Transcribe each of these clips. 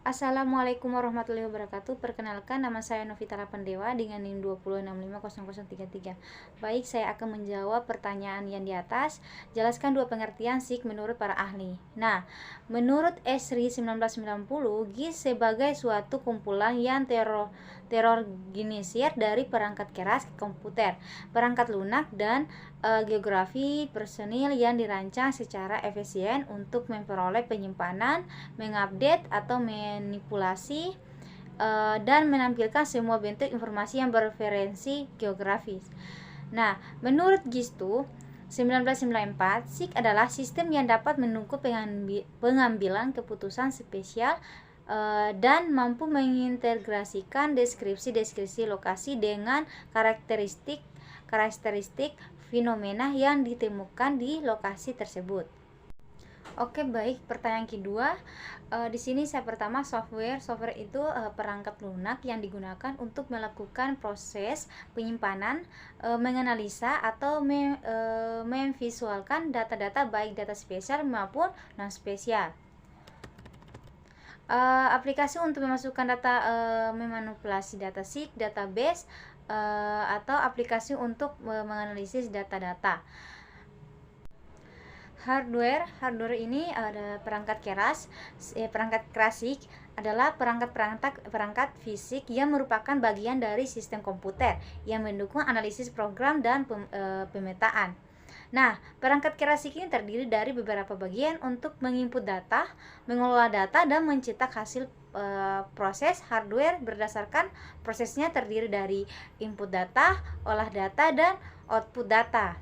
Assalamualaikum warahmatullahi wabarakatuh. Perkenalkan, nama saya Novita Rapandewa dengan NIM 206500033. Baik, saya akan menjawab pertanyaan yang di atas. Jelaskan dua pengertian SIG menurut para ahli. Nah, menurut Esri 1990, GIS sebagai suatu kumpulan yang terorganisir dari perangkat keras komputer, perangkat lunak, dan geografi personil yang dirancang secara efisien untuk memperoleh penyimpanan, mengupdate atau manipulasi dan menampilkan semua bentuk informasi yang bereferensi geografis. Nah, menurut GISTU 1994, SIG adalah sistem yang dapat mendukung pengambilan keputusan spesial dan mampu mengintegrasikan deskripsi lokasi dengan karakteristik fenomena yang ditemukan di lokasi tersebut. Oke, baik. Pertanyaan kedua, di sini saya pertama software itu perangkat lunak yang digunakan untuk melakukan proses penyimpanan, menganalisa atau memvisualkan data-data baik data spesial maupun non spesial. Aplikasi untuk memasukkan data, memanipulasi data SIG, database, atau aplikasi untuk menganalisis data-data. Hardware ini ada perangkat keras. Perangkat keras SIG adalah perangkat fisik yang merupakan bagian dari sistem komputer yang mendukung analisis program dan pemetaan. Nah, perangkat keras SIG ini terdiri dari beberapa bagian untuk menginput data, mengelola data, dan mencetak hasil proses. Hardware berdasarkan prosesnya terdiri dari input data, olah data, dan output data.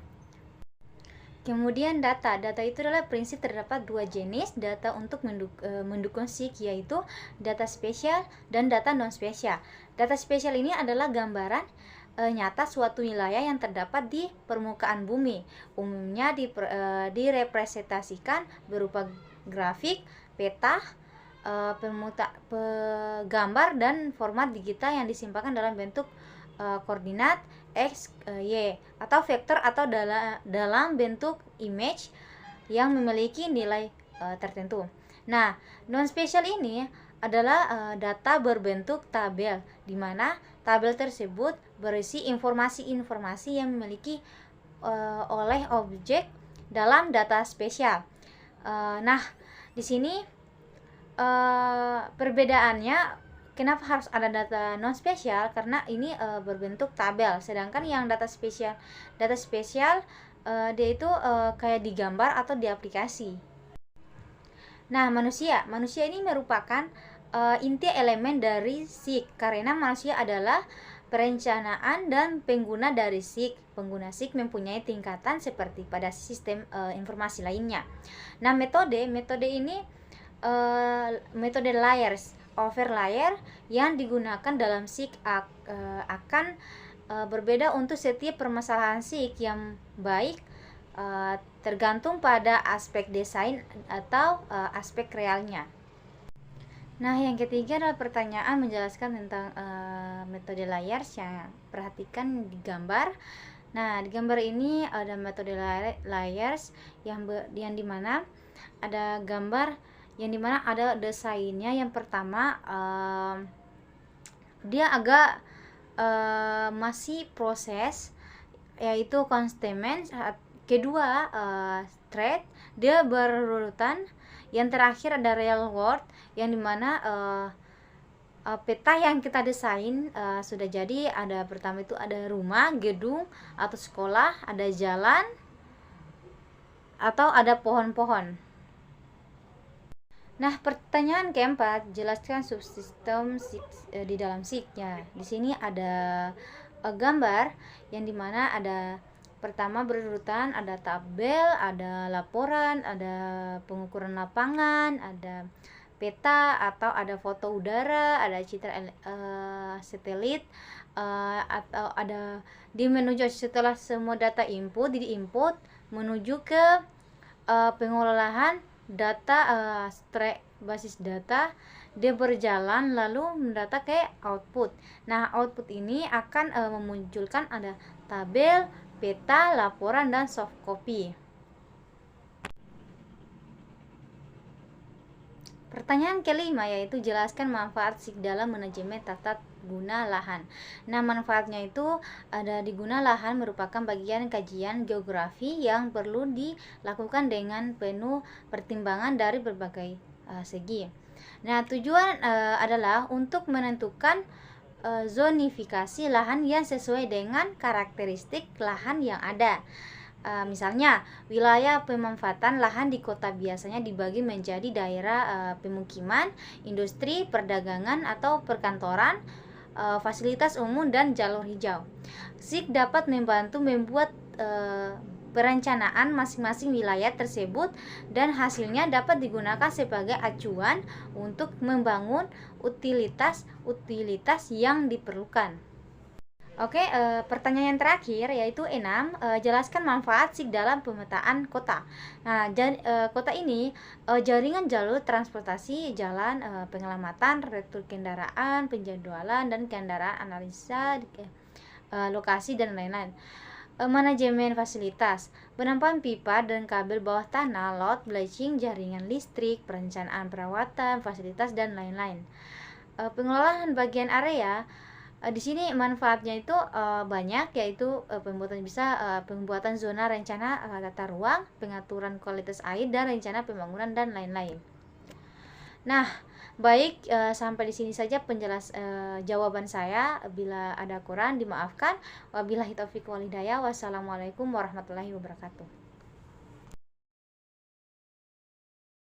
Kemudian data itu adalah prinsip terdapat dua jenis data untuk mendukung SIG, yaitu data spesial dan data non spesial. Data spesial ini adalah gambaran nyata suatu wilayah yang terdapat di permukaan bumi, umumnya direpresentasikan berupa grafik, peta, gambar, dan format digital yang disimpan dalam bentuk koordinat X, Y, atau vektor, atau dalam bentuk image yang memiliki nilai tertentu. Nah, non spesial ini adalah data berbentuk tabel, di mana tabel tersebut berisi informasi-informasi yang dimiliki oleh objek dalam data spesial. Nah, di sini perbedaannya, kenapa harus ada data non spesial? Karena ini berbentuk tabel, sedangkan yang data spesial dia itu kayak digambar atau di aplikasi. Nah, manusia ini merupakan inti elemen dari SIG, karena manusia adalah perencanaan dan pengguna dari SIG. Pengguna SIG mempunyai tingkatan seperti pada sistem informasi lainnya. Nah, metode ini metode layers over layer yang digunakan dalam SIG akan berbeda untuk setiap permasalahan SIG yang baik, tergantung pada aspek desain atau aspek realnya. Nah, yang ketiga adalah pertanyaan menjelaskan tentang metode layers. Yang perhatikan di gambar. Nah, di gambar ini ada metode layers yang dimana ada gambar yang dimana ada desainnya. Yang pertama, dia agak masih proses, yaitu containment. Kedua, thread, dia berurutan. Yang terakhir ada real world, yang dimana peta yang kita desain sudah jadi. Ada pertama itu ada rumah, gedung, atau sekolah, ada jalan, atau ada pohon-pohon. Nah, pertanyaan keempat, jelaskan subsistem SIG, di dalam SIG-nya. Di sini ada gambar yang dimana ada pertama berurutan, ada tabel, ada laporan, ada pengukuran lapangan, ada peta atau ada foto udara, ada citra satelit, atau ada di menuju setelah semua data diinput menuju ke pengolahan data, basis data, dia berjalan lalu mendata ke output. Nah, output ini akan memunculkan ada tabel, peta, laporan, dan soft copy. Pertanyaan kelima yaitu jelaskan manfaat SIK dalam manajemen tata guna lahan. Nah, manfaatnya itu ada di guna lahan merupakan bagian kajian geografi yang perlu dilakukan dengan penuh pertimbangan dari berbagai segi. Nah, tujuan adalah untuk menentukan zonifikasi lahan yang sesuai dengan karakteristik lahan yang ada. Misalnya, wilayah pemanfaatan lahan di kota biasanya dibagi menjadi daerah pemukiman, industri, perdagangan atau perkantoran, fasilitas umum, dan jalur hijau. SIK dapat membantu membuat perencanaan masing-masing wilayah tersebut dan hasilnya dapat digunakan sebagai acuan untuk membangun utilitas yang diperlukan. Oke, pertanyaan terakhir yaitu 6, jelaskan manfaat SIK dalam pemetaan kota. Nah, kota ini jaringan jalur transportasi, jalan, penyelamatan, retur kendaraan, penjadwalan dan kendaraan, analisa lokasi dan lain-lain. Manajemen fasilitas, penampang pipa dan kabel bawah tanah, laut, bleaching, jaringan listrik, perencanaan perawatan, fasilitas dan lain-lain. Pengelolaan bagian area, di sini manfaatnya itu banyak, yaitu pembuatan zona rencana tata ruang, pengaturan kualitas air dan rencana pembangunan dan lain-lain. Nah, baik, sampai di sini saja jawaban saya. Bila ada kurang dimaafkan. Wabillahi taufiq wal hidayah. Wassalamualaikum warahmatullahi wabarakatuh.